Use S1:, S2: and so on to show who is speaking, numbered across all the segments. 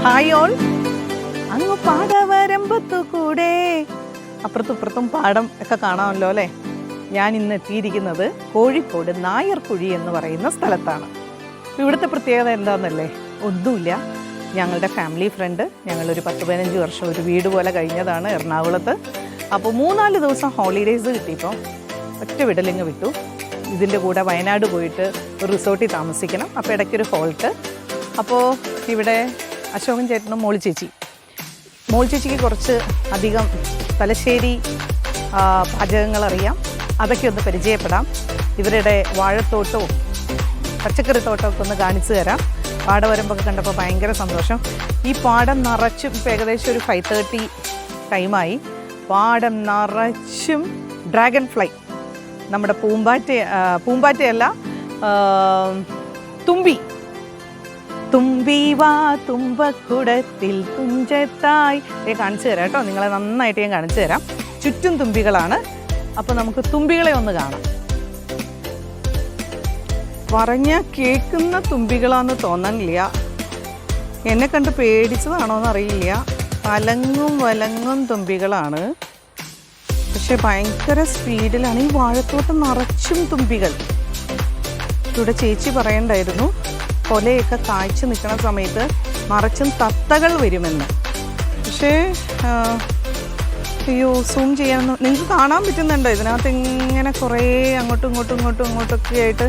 S1: Hi all. അങ്ങ് പാടവരമ്പത്തു കൂടെ അപ്പുറത്തും ഇപ്പുറത്തും പാടം ഒക്കെ കാണാമല്ലോ അല്ലേ. ഞാൻ ഇന്ന് എത്തിയിരിക്കുന്നത് കോഴിക്കോട് നായർക്കുഴി എന്ന് പറയുന്ന സ്ഥലത്താണ്. ഇവിടുത്തെ പ്രത്യേകത എന്താണെന്നല്ലേ, ഒന്നുമില്ല. ഞങ്ങളുടെ ഫാമിലി ഫ്രണ്ട് ഞങ്ങളൊരു 10-15 വർഷം ഒരു വീട് പോലെ കഴിഞ്ഞതാണ് എറണാകുളത്ത്. അപ്പോൾ 3-4 ദിവസം ഹോളിഡേയ്സ് കിട്ടിയപ്പോൾ ഒറ്റ വിടലിങ്ങ് വിട്ടു. ഇതിൻ്റെ കൂടെ വയനാട് പോയിട്ട് ഒരു റിസോർട്ടിൽ താമസിക്കണം. അപ്പോൾ ഇടയ്ക്കൊരു ഹോൾട്ട്. അപ്പോൾ ഇവിടെ അശോകൻ ചേട്ടനും മോൾ ചേച്ചിക്ക് കുറച്ച് അധികം തലശ്ശേരി പാചകങ്ങളറിയാം. അതൊക്കെ ഒന്ന് പരിചയപ്പെടാം. ഇവരുടെ വാഴത്തോട്ടവും പച്ചക്കറി തോട്ടമൊക്കെ ഒന്ന് കാണിച്ചു തരാം. പാടവരമ്പൊക്കെ കണ്ടപ്പോൾ ഭയങ്കര സന്തോഷം. ഈ പാടം നിറച്ചും ഇപ്പോൾ ഏകദേശം ഒരു 5:30 ടൈമായി. പാടം നിറച്ചും ഡ്രാഗൺ ഫ്ലൈ, നമ്മുടെ പൂമ്പാറ്റയല്ല, തുമ്പി വാ തുമ്പക്കുടത്തിൽ തുഞ്ചത്തായി. കാണിച്ചു തരാം കേട്ടോ, നിങ്ങളെ നന്നായിട്ട് ഞാൻ കാണിച്ചു തരാം. ചുറ്റും തുമ്പികളാണ്. അപ്പോൾ നമുക്ക് തുമ്പികളെ ഒന്ന് കാണാം. പറഞ്ഞ കേൾക്കുന്ന തുമ്പികളാന്ന് തോന്നണില്ല. എന്നെ കണ്ട് പേടിച്ചതാണോന്ന് അറിയില്ല. വലങ്ങും തുമ്പികളാണ്. പക്ഷെ ഭയങ്കര സ്പീഡിലാണ്. ഈ വാഴത്തോട്ടം നിറച്ചും തുമ്പികൾ. ഇവിടെ ചേച്ചി പറയണ്ടായിരുന്നു കൊലയൊക്കെ കായ്ച്ചു നിൽക്കുന്ന സമയത്ത് നിറച്ചും തത്തകൾ വരുമെന്ന്. പക്ഷേ അയ്യോ, സൂം ചെയ്യാനൊന്നും നിങ്ങൾക്ക് കാണാൻ പറ്റുന്നുണ്ടോ? ഇതിനകത്ത് ഇങ്ങനെ കുറേ അങ്ങോട്ടൊക്കെ ആയിട്ട്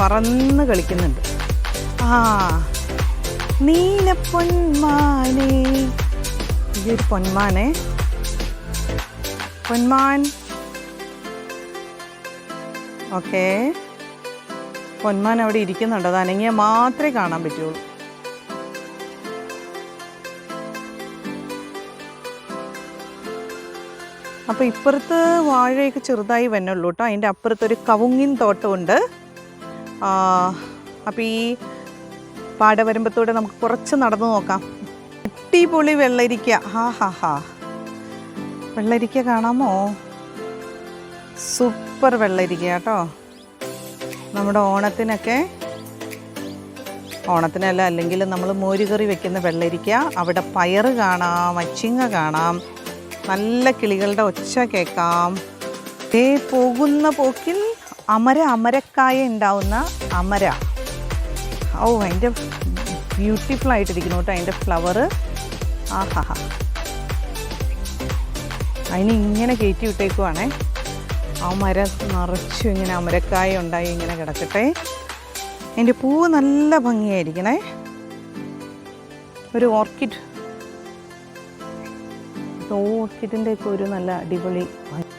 S1: പറന്ന് കളിക്കുന്നുണ്ട്. നീലപ്പൊന്മാനേ, ഈ ഒരു പൊന്മാൻ ഓക്കെ. പൊന്മാൻ അവിടെ ഇരിക്കുന്നുണ്ട്. അത് അനങ്ങിയാൽ മാത്രമേ കാണാൻ പറ്റുള്ളൂ. അപ്പോൾ ഇപ്പുറത്ത് വാഴയൊക്കെ ചെറുതായി വന്നുള്ളൂ കേട്ടോ. അതിൻ്റെ അപ്പുറത്തൊരു കവുങ്ങിൻ തോട്ടമുണ്ട്. അപ്പോൾ ഈ പാടവരമ്പത്തൂടെ നമുക്ക് കുറച്ച് നടന്നു നോക്കാം. അടിപൊളി വെള്ളരിക്ക. വെള്ളരിക്ക കാണാമോ? സൂപ്പർ വെള്ളരിക്ക കേട്ടോ. നമ്മുടെ ഓണത്തിനല്ല, അല്ലെങ്കിൽ നമ്മൾ മോരുകറി വെക്കുന്ന വെള്ളരിക്ക. അവിടെ പയറ് കാണാം, അച്ചിങ്ങ കാണാം, നല്ല കിളികളുടെ ഒച്ച കേൾക്കാം. പോകുന്ന പോക്കിൽ അമരക്കായ ഉണ്ടാവുന്ന അമര. അതിൻ്റെ ബ്യൂട്ടിഫുൾ ആയിട്ടിരിക്കുന്നു കേട്ടോ അതിൻ്റെ ഫ്ലവറ്. അതിന് ഇങ്ങനെ കയറ്റി വിട്ടേക്കുവാണേ. ആ മരം നിറച്ചും ഇങ്ങനെ അമരക്കായ ഉണ്ടായി ഇങ്ങനെ കിടക്കട്ടെ. അതിൻ്റെ പൂവ് നല്ല ഭംഗിയായിരിക്കണേ. ഒരു ഓർക്കിഡിൻ്റെ ഒക്കെ ഒരു നല്ല അടിപൊളി.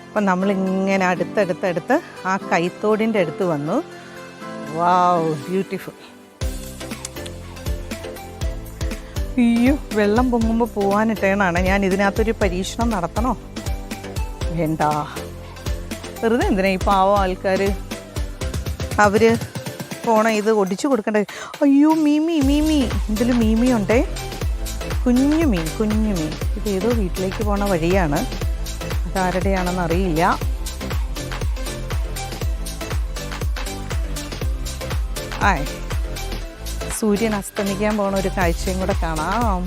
S1: അപ്പം നമ്മളിങ്ങനെ അടുത്തടുത്ത് ആ കൈത്തോടിൻ്റെ അടുത്ത് വന്നു. വാവ്, ബ്യൂട്ടിഫുൾ. അയ്യോ, വെള്ളം പൊങ്ങുമ്പോൾ പോവാനിട്ടേണാണ്. ഞാൻ ഇതിനകത്തൊരു പരീക്ഷണം നടത്തണോ? വേണ്ട, വെറുതെ എന്തിനാ ഈ പാവം ആൾക്കാർ അവർ ഇത് ഒടിച്ചു കൊടുക്കണ്ടേ. അയ്യോ, മീമി ഇതിൽ മീമി ഉണ്ടേ. കുഞ്ഞു മീൻ. ഇത് ഏതോ വീട്ടിലേക്ക് പോണ വഴിയാണ്. അതാരുടെയാണെന്ന് അറിയില്ല. സൂര്യൻ അസ്തമിക്കാൻ പോണ ഒരു കാഴ്ചയും കൂടെ കാണാം.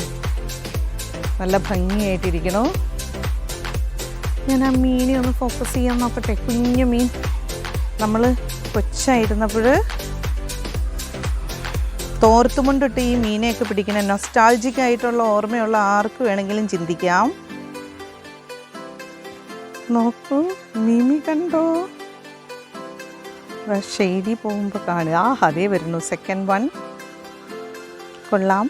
S1: നല്ല ഭംഗിയായിട്ടിരിക്കണു. ഞാൻ ആ മീനെ ഒന്ന് ഫോക്കസ് ചെയ്യാൻ നോക്കട്ടെ. കുഞ്ഞു മീൻ. നമ്മൾ കൊച്ചായിരുന്നപ്പോൾ തോർത്തുമുണ്ടിട്ട് ഈ മീനെയൊക്കെ പിടിക്കുന്ന നൊസ്റ്റാൾജിക് ആയിട്ടുള്ള ഓർമ്മയുള്ള ആർക്ക് വേണമെങ്കിലും ചിന്തിക്കാം. നോക്കൂ, മീമി കണ്ടോ? ഷെയ്ഡി പോകുമ്പോൾ കാണുക. അതേ വരുന്നു സെക്കൻഡ് വൺ. കൊള്ളാം.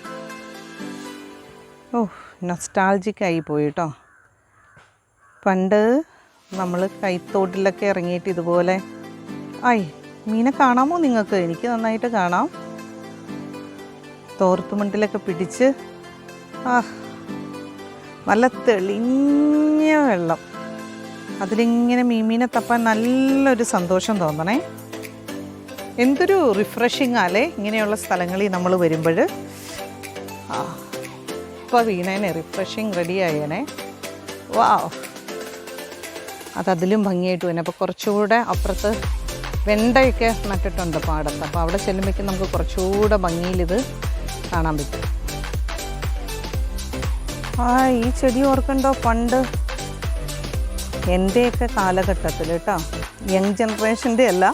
S1: നൊസ്റ്റാൾജിക് ആയി പോയി കേട്ടോ. പണ്ട് നമ്മൾ കൈത്തോട്ടിലൊക്കെ ഇറങ്ങിയിട്ട് ഇതുപോലെ മീനെ കാണാമോ നിങ്ങൾക്ക്? എനിക്ക് നന്നായിട്ട് കാണാം. തോർത്തുമുണ്ടിലൊക്കെ പിടിച്ച് നല്ല തെളിഞ്ഞ വെള്ളം, അതിലിങ്ങനെ മീമീനെ തപ്പാൻ നല്ലൊരു സന്തോഷം തോന്നണേ. എന്തൊരു റിഫ്രഷിങ് ആലേ ഇങ്ങനെയുള്ള സ്ഥലങ്ങളിൽ നമ്മൾ വരുമ്പോൾ. ഇപ്പോൾ വീണേനെ റിഫ്രഷിങ് റെഡിയായേനെ. വാവ്, അതതിലും ഭംഗിയായിട്ട് തന്നെ. അപ്പോൾ കുറച്ചുകൂടെ അപ്പുറത്ത് വെണ്ടയൊക്കെ നട്ടിട്ടുണ്ട് പാടത്ത്. അപ്പോൾ അവിടെ ചെല്ലുമ്പോഴേക്കും നമുക്ക് കുറച്ചുകൂടെ ഭംഗിയിലിത് കാണാൻ പറ്റും. ഈ ചെടി ഓർക്കണ്ടോ, പണ്ട് എൻ്റെയൊക്കെ കാലഘട്ടത്തിൽ കേട്ടോ, യങ് ജനറേഷൻ്റെ അല്ല,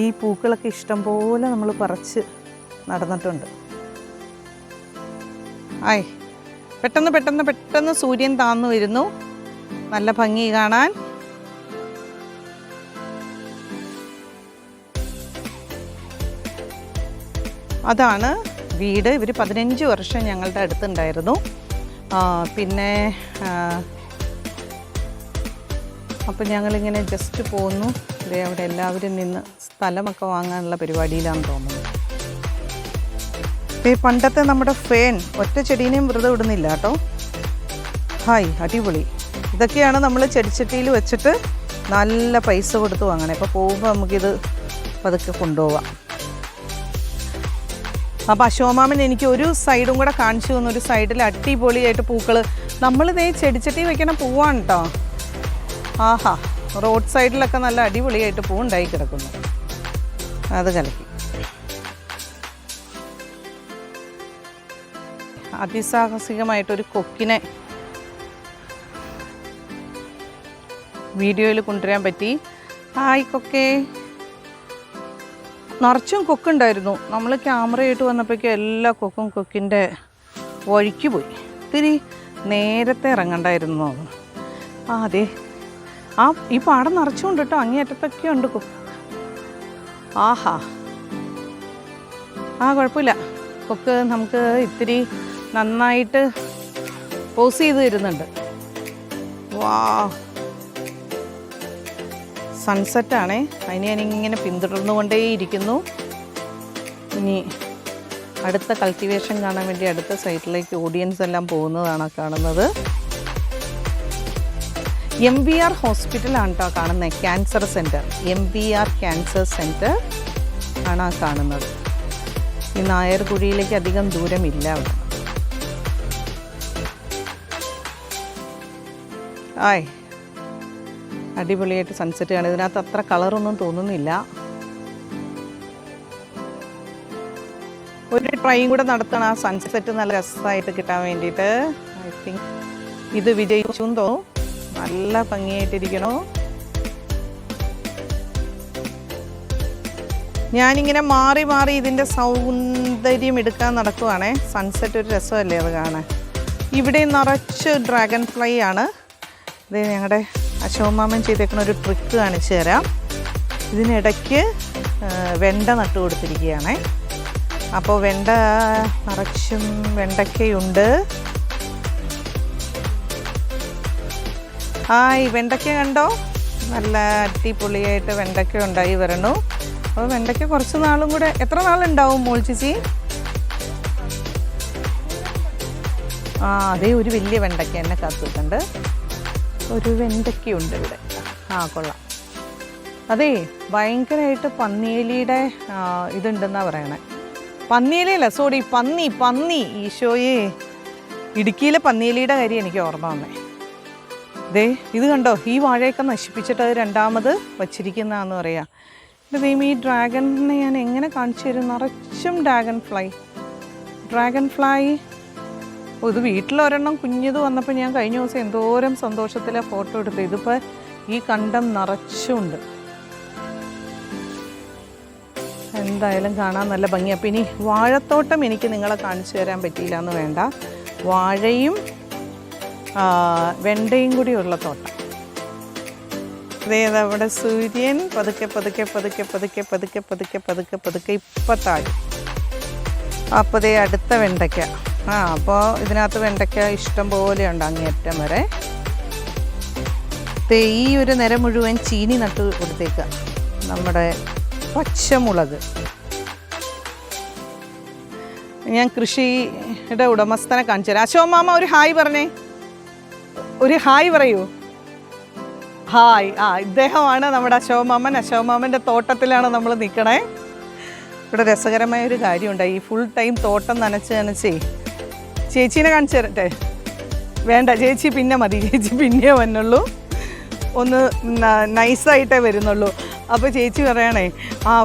S1: ഈ പൂക്കളൊക്കെ ഇഷ്ടം പോലെ നമ്മൾ പറിച്ച് നടന്നിട്ടുണ്ട്. പെട്ടെന്ന് പെട്ടെന്ന് പെട്ടെന്ന് സൂര്യൻ താന്നു വരുന്നു. നല്ല ഭംഗി കാണാൻ. അതാണ് വീട്. ഇവർ 15 വർഷം ഞങ്ങളുടെ അടുത്തുണ്ടായിരുന്നു. പിന്നെ അപ്പം ഞങ്ങളിങ്ങനെ ജസ്റ്റ് പോന്നു. അവിടെ എല്ലാവരും നിന്ന് സ്ഥലമൊക്കെ വാങ്ങാനുള്ള പരിപാടിയിലാണെന്ന് തോന്നുന്നു. ഈ പണ്ടത്തെ നമ്മുടെ ഫേൻ ഒറ്റ ചെടീനെയും വെറുതെ വിടുന്നില്ല കേട്ടോ. അടിപൊളി. ഇതൊക്കെയാണ് നമ്മൾ ചെടിച്ചട്ടിയിൽ വെച്ചിട്ട് നല്ല പൈസ കൊടുത്ത് വാങ്ങണേ. അപ്പോൾ പോകുമ്പോൾ നമുക്കിത് പതുക്കെ കൊണ്ടുപോവാം. അപ്പോൾ അശോമാമൻ എനിക്ക് ഒരു സൈഡും കൂടെ കാണിച്ചു തന്നു. ഒരു സൈഡിൽ അടിപൊളിയായിട്ട് പൂക്കൾ. നമ്മളിതേ ചെടിച്ചട്ടി വെക്കണ പൂവാണ് കേട്ടോ. റോഡ് സൈഡിലൊക്കെ നല്ല അടിപൊളിയായിട്ട് പൂവുണ്ടായി കിടക്കുന്നു. അത് കലക്കി. അതിസാഹസികമായിട്ടൊരു കൊക്കിനെ വീഡിയോയിൽ കൊണ്ടുവരാൻ പറ്റി. കൊക്കേ, നിറച്ചും കൊക്കുണ്ടായിരുന്നു. നമ്മൾ ക്യാമറയായിട്ട് വന്നപ്പോഴേക്കും എല്ലാ കൊക്കിൻ്റെ വഴിക്ക് പോയി. ഇത്തിരി നേരത്തെ ഇറങ്ങണ്ടായിരുന്നു. അതെ, ഈ പാടം നിറച്ചുകൊണ്ട് കേട്ടോ. അങ്ങേയറ്റത്തൊക്കെ ഉണ്ട് കൊക്ക്. കുഴപ്പമില്ല. കൊക്ക് നമുക്ക് ഇത്തിരി നന്നായിട്ട് പോസ് ചെയ്ത് തരുന്നുണ്ട്. സൺസെറ്റാണേ. അതിന് ഞാനിങ്ങനെ പിന്തുടർന്നുകൊണ്ടേയിരിക്കുന്നു. ഇനി അടുത്ത കൾട്ടിവേഷൻ കാണാൻ വേണ്ടി അടുത്ത സൈറ്റിലേക്ക് ഓഡിയൻസ് എല്ലാം പോകുന്നതാണ് കാണുന്നത്. MVR ഹോസ്പിറ്റലാണ് കേട്ടോ കാണുന്നത്. Cancer centre, MVR cancer centre ആണ് കാണുന്നത്. ഈ നായർകുഴിയിലേക്ക് അധികം ദൂരമില്ല അവിടെ. അടിപൊളിയായിട്ട് സൺസെറ്റ് കാണും. ഇതിനകത്ത് അത്ര കളറൊന്നും തോന്നുന്നില്ല. ഒരു ട്രൈയും കൂടെ നടത്തണം ആ സൺസെറ്റ് നല്ല രസമായിട്ട് കിട്ടാൻ വേണ്ടിയിട്ട്. ഐ തിങ്ക് ഇത് വിജയിച്ചു എന്ന് തോന്നും. നല്ല ഭംഗിയായിട്ടിരിക്കണോ. ഞാനിങ്ങനെ മാറി മാറി ഇതിൻ്റെ സൗന്ദര്യം എടുക്കാൻ നടക്കുവാണേ. സൺസെറ്റ് ഒരു രസമല്ലേ അത് കാണാൻ. ഇവിടെ നിറച്ച് ഡ്രാഗൺ ഫ്ലൈ ആണ്. ഇത് ഞങ്ങളുടെ അശോമാമൻ ചെയ്തേക്കുന്ന ഒരു ട്രിക്ക് കാണിച്ചു തരാം. ഇതിനിടയ്ക്ക് വെണ്ട നട്ടു കൊടുത്തിരിക്കുകയാണേ. അപ്പോൾ വെണ്ട നിറച്ചും വെണ്ടയ്ക്കയുണ്ട്. ഈ വെണ്ടയ്ക്ക കണ്ടോ, നല്ല അടിപൊളിയായിട്ട് വെണ്ടയ്ക്ക ഉണ്ടായി വരണു. അപ്പോൾ വെണ്ടയ്ക്ക കുറച്ച് നാളും കൂടെ, എത്ര നാളുണ്ടാവും മോൾ ചേച്ചി? അതേ ഒരു വലിയ വെണ്ടയ്ക്ക എന്നെ കാത്തിട്ടുണ്ട്. ഒരു വെണ്ടയ്ക്കയുണ്ട് ഇവിടെ. കൊള്ളാം. അതേ ഭയങ്കരമായിട്ട് പന്നിയേലിയുടെ ഇതുണ്ടെന്നാണ് പറയണേ. പന്നിയിലല്ല, സോറി, പന്നി. ഈശോയെ, ഇടുക്കിയിലെ പന്നിയിലിയുടെ കാര്യം എനിക്ക് ഓർമ്മ വന്നേ. ഇത് കണ്ടോ, ഈ വാഴയൊക്കെ നശിപ്പിച്ചിട്ട് അത് രണ്ടാമത് വച്ചിരിക്കുന്നതാണെന്ന് പറയാം. ദൈവം, ഈ ഡ്രാഗണിനെ ഞാൻ എങ്ങനെ കാണിച്ചു തരും? നിറച്ചും ഡ്രാഗൺ ഫ്ലൈ. ഇത് വീട്ടിലൊരെണ്ണം കുഞ്ഞത് വന്നപ്പോൾ ഞാൻ കഴിഞ്ഞ ദിവസം എന്തോരം സന്തോഷത്തിലെ ഫോട്ടോ എടുത്തു. ഇതിപ്പോൾ ഈ കണ്ടം നിറച്ചുണ്ട്. എന്തായാലും കാണാൻ നല്ല ഭംഗിയാണ്. പിന്നെ വാഴത്തോട്ടം എനിക്ക് നിങ്ങളെ കാണിച്ചു തരാൻ പറ്റിയില്ല എന്ന് വേണ്ട. വാഴയും വെണ്ടയും കൂടിയുള്ള തോട്ടം. അവിടെ സൂര്യൻ പതുക്കെ പതുക്കെ പതുക്കെ പതുക്കെ പതുക്കെ പതുക്കെ പതുക്കെ പതുക്കെ ഇപ്പം താഴും. അപ്പോൾ അടുത്ത വെണ്ടയ്ക്ക. അപ്പോൾ ഇതിനകത്ത് വെണ്ടയ്ക്ക ഇഷ്ടം പോലെ ഉണ്ട് അങ്ങേയറ്റം വരെ. ഈ ഒരു നിര മുഴുവൻ ചീനി നട്ട് കൊടുത്തേക്കുക. നമ്മുടെ പച്ചമുളക്. ഞാൻ കൃഷിയുടെ ഉടമസ്ഥനെ കാണിച്ചു തരാം. അശോമാമ ഒരു ഹായ് പറഞ്ഞേ, ഒരു ഹായ് പറയൂ. ഹായ്. ഇദ്ദേഹമാണ് നമ്മുടെ അശോമാമൻ. അശോമാമൻ്റെ തോട്ടത്തിലാണ് നമ്മൾ നിൽക്കണേ. ഇവിടെ രസകരമായൊരു കാര്യമുണ്ട്. ഈ ഫുൾ ടൈം തോട്ടം നനച്ചേ. ചേച്ചീനെ കാണിച്ചു തരട്ടെ? വേണ്ട, ചേച്ചി പിന്നെ മതി. ചേച്ചി പിന്നെ വന്നുള്ളൂ, ഒന്ന് നൈസായിട്ടേ വരുന്നുള്ളൂ. അപ്പോൾ ചേച്ചി പറയണേ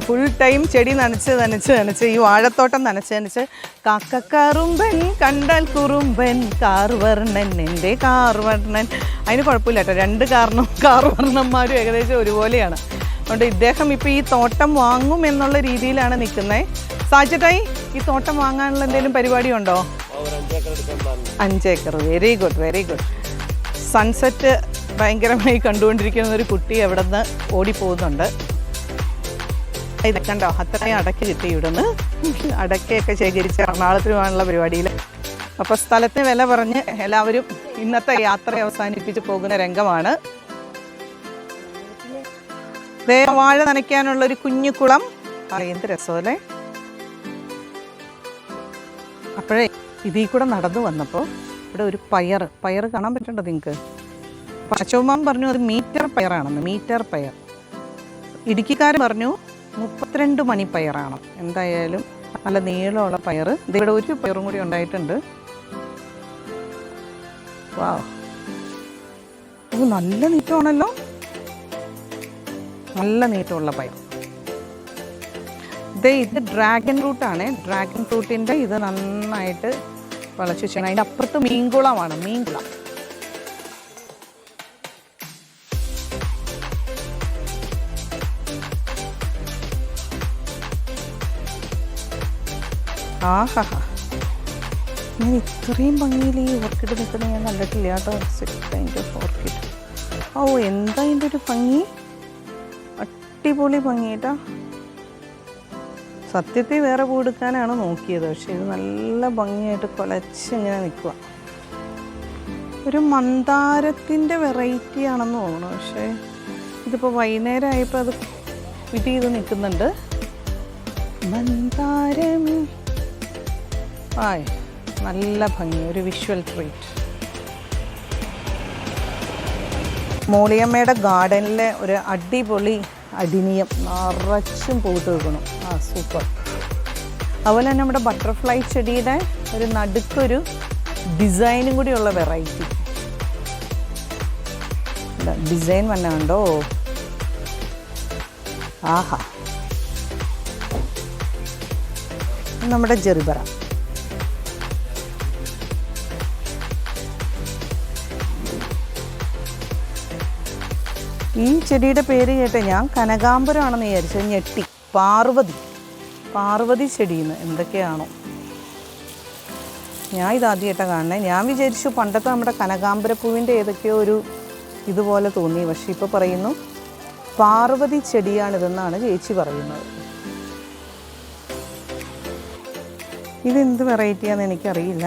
S1: ഫുൾ ടൈം ചെടി നനച്ച് ഈ വാഴത്തോട്ടം നനച്ച് കാക്കക്കറുമ്പൻ കണ്ടാൽ കുറുമ്പൻ കാർവർണ്ണൻ എൻ്റെ കാർവർണ്ണൻ. അതിന് കുഴപ്പമില്ല കേട്ടോ, രണ്ട് കാർവർണ്ണന്മാരും ഏകദേശം ഒരുപോലെയാണ്. അതുകൊണ്ട് ഇദ്ദേഹം ഇപ്പോൾ ഈ തോട്ടം വാങ്ങും എന്നുള്ള രീതിയിലാണ് നിൽക്കുന്നത്. സാജറ്റായി ഈ തോട്ടം വാങ്ങാനുള്ള എന്തെങ്കിലും പരിപാടി ഉണ്ടോ? 5 ഏക്കർ. Very good. സൺസെറ്റ് ഭയങ്കരമായി കണ്ടുകൊണ്ടിരിക്കുന്ന ഒരു കുട്ടി അവിടെ നിന്ന് ഓടിപ്പോകുന്നുണ്ട്. ഇത് കണ്ടോ, അത്രയും അടയ്ക്ക കിട്ടി ഇവിടുന്ന്. അടയ്ക്കയൊക്കെ ശേഖരിച്ച് എറണാകുളത്തിന് പോകാനുള്ള പരിപാടിയിൽ. അപ്പോൾ സ്ഥലത്തിന് വില പറഞ്ഞ് എല്ലാവരും ഇന്നത്തെ യാത്ര അവസാനിപ്പിച്ച് പോകുന്ന രംഗമാണ്. വാഴ നനയ്ക്കാനുള്ളൊരു കുഞ്ഞു കുളം. എന്ത് രസമല്ലേ. അപ്പോഴേ ഇതിൽ കൂടെ നടന്നു വന്നപ്പോൾ ഇവിടെ ഒരു പയർ കാണാൻ പറ്റണ്ടോ നിങ്ങൾക്ക്? പച്ചവമ്മ പറഞ്ഞു അത് മീറ്റർ പയറാണെന്ന്. മീറ്റർ പയർ. ഇടുക്കിക്കാർ പറഞ്ഞു 32 മണിപ്പയറാണ്. എന്തായാലും നല്ല നീളമുള്ള പയർ. ഇവിടെ ഒരു പയറും കൂടി ഉണ്ടായിട്ടുണ്ട്. നല്ല നീറ്റമാണല്ലോ, നല്ല നീറ്റമുള്ള പയർ. ഇത് ഡ്രാഗൺ ഫ്രൂട്ടാണ്. ഡ്രാഗൺ ഫ്രൂട്ടിൻ്റെ ഇത് നന്നായിട്ട് വളച്ചു ചെയ്യണം. അതിൻ്റെ അപ്പുറത്ത് മീൻകുളമാണ്. മീൻകുളം. ഞാൻ ഇത്രയും ഭംഗിയിൽ ഈ ഓർക്കിഡ് നിൽക്കുന്നത് ഞാൻ കണ്ടിട്ടില്ല കേട്ടോ. ഓർക്കിഡ്. എന്താ ഇതിൻ്റെ ഒരു ഭംഗി, അടിപൊളി ഭംഗി കേട്ടോ. സത്യത്തിൽ വേറെ പൂ എടുക്കാനാണ് നോക്കിയത്, പക്ഷെ ഇത് നല്ല ഭംഗിയായിട്ട് കുലച്ച് ഇങ്ങനെ നിൽക്കുക. ഒരു മന്ദാരത്തിൻ്റെ വെറൈറ്റി ആണെന്ന് തോന്നുന്നു. പക്ഷേ ഇതിപ്പോൾ വൈകുന്നേരം ആയപ്പോൾ അത് ഇത് ചെയ്ത് നിൽക്കുന്നുണ്ട്. മന്ദാരം. നല്ല ഭംഗി, ഒരു വിഷ്വൽ ട്രീറ്റ്. മോളിയമ്മയുടെ ഗാർഡനിലെ ഒരു അടിപൊളി അടിനിയം നിറച്ചും പൂത്ത് വെക്കണം. സൂപ്പർ. അതുപോലെ തന്നെ നമ്മുടെ ബട്ടർഫ്ലൈ ചെടിയുടെ ഒരു നടുക്കൊരു ഡിസൈനും കൂടിയുള്ള വെറൈറ്റി. ഡിസൈൻ തന്നെ ഉണ്ടോ? നമ്മുടെ ജെറിബറ. ഈ ചെടിയുടെ പേര് കേട്ടെ ഞാൻ കനകാംബരമാണെന്ന് വിചാരിച്ചത്, ഞെട്ടി. പാർവതി ചെടിയെന്ന് എന്തൊക്കെയാണോ. ഞാൻ ഇതാദ്യമായിട്ടാണ് കാണണേ. ഞാൻ വിചാരിച്ചു പണ്ടത്തെ നമ്മുടെ കനകാംബരപ്പൂവിൻ്റെ ഏതൊക്കെയോ ഒരു ഇതുപോലെ തോന്നി. പക്ഷെ ഇപ്പോൾ പറയുന്നു പാർവതി ചെടിയാണിതെന്നാണ് ചേച്ചി പറയുന്നത്. ഇതെന്ത് വെറൈറ്റിയാണെന്ന് എനിക്കറിയില്ല.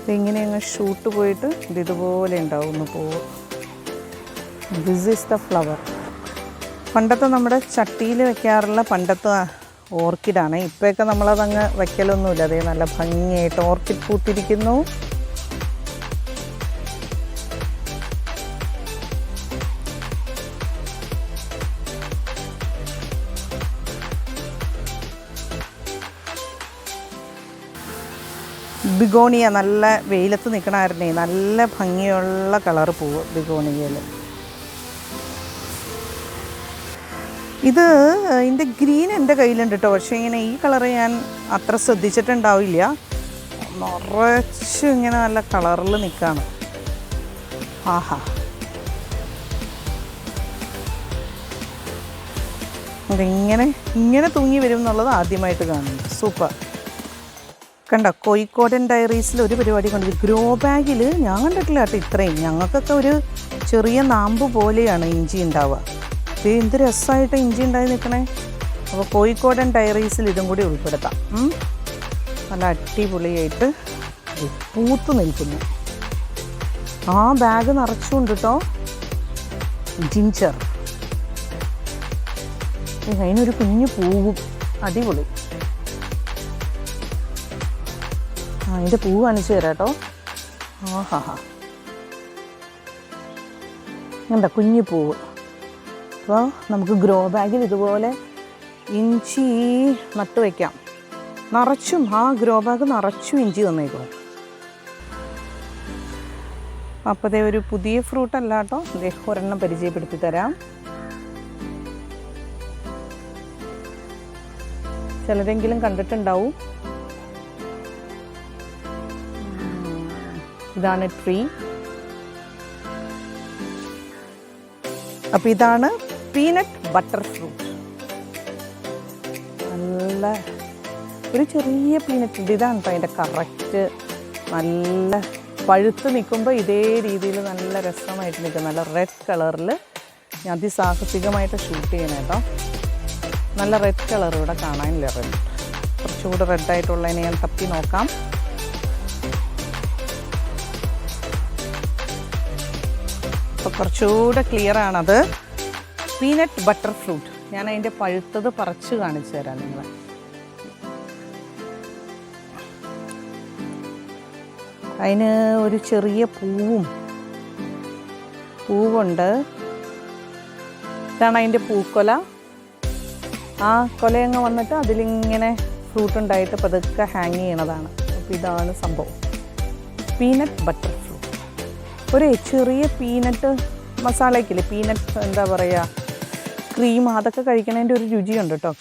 S1: ഇതിങ്ങനെ അങ്ങ് ഷൂട്ട് പോയിട്ട് ഇതുപോലെ ഉണ്ടാവുന്നു പൂവ്. This is the flower. പണ്ടത്തെ നമ്മുടെ ചട്ടിയിൽ വെക്കാറുള്ള പണ്ടത്തെ ഓർക്കിഡാണ്. ഇപ്പോഴൊക്കെ നമ്മളതങ്ങ് വയ്ക്കലൊന്നുമില്ല. അതേ നല്ല ഭംഗിയായിട്ട് ഓർക്കിഡ് പൂത്തിരിക്കുന്നു. ബിഗോണിയ നല്ല വെയിലത്ത് നിൽക്കണമായിരുന്നേ. നല്ല ഭംഗിയുള്ള കളർ പൂവ് ബിഗോണിയയിൽ. ഇതിൻ്റെ ഗ്രീൻ എൻ്റെ കയ്യിലുണ്ട് കേട്ടോ. പക്ഷേ ഇങ്ങനെ ഈ കളറ് ഞാൻ അത്ര ശ്രദ്ധിച്ചിട്ടുണ്ടാവില്ല. നിറച്ച് ഇങ്ങനെ നല്ല കളറിൽ നിൽക്കുകയാണ്. ഇങ്ങനെ തൂങ്ങി വരും എന്നുള്ളത് ആദ്യമായിട്ട് കാണുന്നു. സൂപ്പർ. കണ്ടോ, കോഴിക്കോടൻ ഡയറീസിൽ ഒരു പരിപാടി കണ്ടു. ഗ്രോ ബാഗിൽ ഞാൻ കണ്ടിട്ടില്ല കേട്ടോ ഇത്രയും. ഞങ്ങൾക്കൊക്കെ ഒരു ചെറിയ നാമ്പ് പോലെയാണ് ഇഞ്ചി ഉണ്ടാവുക. ഇത് എന്ത് രസമായിട്ട് ഇഞ്ചി ഉണ്ടായി നിൽക്കണേ. അപ്പോൾ കോഴിക്കോടൻ ഡയറീസിൽ ഇതും കൂടി ഉൾപ്പെടുത്താം. നല്ല അടിപൊളിയായിട്ട് പൂത്ത് നിൽക്കുന്നു. ബാഗ് നിറച്ചുണ്ട് കേട്ടോ. ജിഞ്ചർ. അതിനൊരു കുഞ്ഞു പൂവും. അടിപൊളി. അതിൻ്റെ പൂവ് കാണിച്ചു തരാം കേട്ടോ. എന്താ കുഞ്ഞു പൂവ്. അപ്പോൾ നമുക്ക് ഗ്രോ ബാഗിൽ ഇതുപോലെ ഇഞ്ചി നട്ട് വയ്ക്കാം. നിറച്ചും ഗ്രോ ബാഗ് നിറച്ചും ഇഞ്ചി തന്നേക്കണം. അപ്പോൾ ഒരു പുതിയ ഫ്രൂട്ടല്ല കേട്ടോ. ഒരെണ്ണം പരിചയപ്പെടുത്തി തരാം. ചിലരെങ്കിലും കണ്ടിട്ടുണ്ടാവും. ഇതാണ് ട്രീ. അപ്പോൾ ഇതാണ് പീനട്ട് ബട്ടർ ഫ്രൂട്ട്. നല്ല ഒരു ചെറിയ പീനട്ട് ഉണ്ട്. ഇതാണ് കേട്ടോ അതിൻ്റെ കറക്റ്റ്. നല്ല പഴുത്ത് നിൽക്കുമ്പോൾ ഇതേ രീതിയിൽ നല്ല രസമായിട്ട് നിൽക്കും. നല്ല റെഡ് കളറിൽ ഞാൻ അതിസാഹസികമായിട്ട് ഷൂട്ട് ചെയ്യണം കേട്ടോ. നല്ല റെഡ് കളർ ഇവിടെ കാണാനില്ല. റെഡ് കുറച്ചുകൂടെ റെഡായിട്ടുള്ളതിനെ ഞാൻ തപ്പി നോക്കാം. അപ്പോൾ കുറച്ചുകൂടെ ക്ലിയർ ആണത്. Peanut butter fruit. ഞാൻ അതിൻ്റെ പഴുത്തത് പറിച്ച് കാണിച്ചു തരാം നിങ്ങളെ. അതിന് ഒരു ചെറിയ പൂവുണ്ട്. ഇതാണ് അതിൻ്റെ പൂക്കൊല. ആ കൊലയങ്ങ് വന്നിട്ട് അതിലിങ്ങനെ ഫ്രൂട്ട് ഉണ്ടായിട്ട് പതുക്കെ ഹാങ് ചെയ്യണതാണ്. അപ്പോൾ ഇതാണ് സംഭവം, പീനട്ട് ബട്ടർ ഫ്രൂട്ട്. ഒരു ചെറിയ പീനട്ട് മസാലയ്ക്കില്ലേ, പീനട്ട് എന്താ പറയുക, ക്രീം, അതൊക്കെ കഴിക്കണതിൻ്റെ ഒരു രുചിയുണ്ട് കേട്ടോ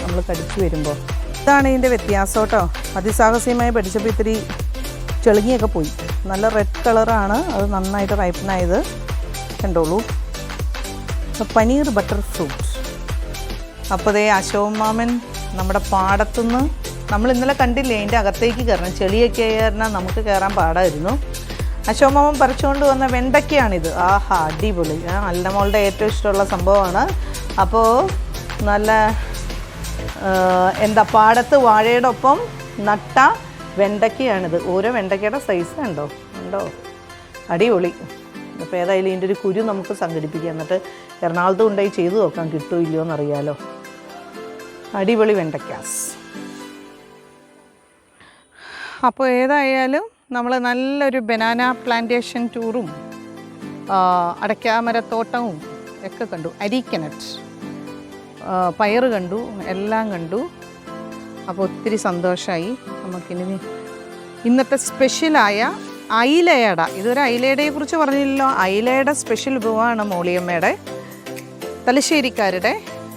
S1: നമ്മൾ കടിച്ചു വരുമ്പോൾ. ഇതാണ് ഇതിൻ്റെ വ്യത്യാസം കേട്ടോ. അതിസാഹസ്യമായി പഠിച്ചപ്പോൾ ഇത്തിരി ചെളുങ്ങിയൊക്കെ പോയി. നല്ല റെഡ് കളറാണ്, അത് നന്നായിട്ട് റൈപ്പനായത് കണ്ടോളൂ. Paneer butter fruit. അപ്പോൾ ദേ അശോക് മാമൻ നമ്മുടെ പാടത്തുനിന്ന്, നമ്മൾ ഇന്നലെ കണ്ടില്ലേ അതിൻ്റെ അകത്തേക്ക് കയറണം, ചെളിയൊക്കെ കയറണം, നമുക്ക് കയറാൻ പാടായിരുന്നു. അശോക് മാമൻ പറിച്ചുകൊണ്ട് വന്ന വെണ്ടയ്ക്കയാണിത്. ആഹാ, അടിപൊളി. അല്ലമോളുടെ ഏറ്റവും ഇഷ്ടമുള്ള സംഭവമാണ്. അപ്പോൾ നല്ല എന്താ, പാടത്ത് വാഴയുടെ ഒപ്പം നട്ട വെണ്ടയ്ക്കയാണിത്. ഓരോ വെണ്ടയ്ക്കയുടെ സൈസ് കണ്ടോ, അടിപൊളി. അപ്പോൾ ഏതായാലും ഇതിൻ്റെ ഒരു കുരു നമുക്ക് സംഘടിപ്പിക്കാം, എന്നിട്ട് എറണാകുളത്ത് കൊണ്ടുപോയി ചെയ്തു നോക്കാം, കിട്ടുമോ ഇല്ലയോ എന്നറിയാലോ. അടിപൊളി വെണ്ടയ്ക്കാസ്. അപ്പോൾ ഏതായാലും നമ്മൾ നല്ലൊരു ബനാന പ്ലാന്റേഷൻ ടൂറും അടയ്ക്കാമരത്തോട്ടവും ഒക്കെ കണ്ടു. അരീക്കനട്ട്, പയറ് കണ്ടു, എല്ലാം കണ്ടു. അപ്പോൾ ഒത്തിരി സന്തോഷമായി. നമുക്കിനി ഇന്നത്തെ സ്പെഷ്യലായ അയിലയട, ഇതൊരു അയിലയടയെ കുറിച്ച് പറഞ്ഞില്ലല്ലോ. അയിലയുടെ സ്പെഷ്യൽ വിഭവമാണ് മോളിയമ്മയുടെ, തലശ്ശേരിക്കാരുടെ.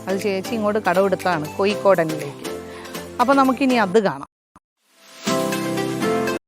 S1: അത് ചേച്ചി ഇങ്ങോട്ട് കടമെടുത്താണ് കോഴിക്കോടനിലേക്ക്. അപ്പോൾ നമുക്കിനി അത് കാണാം.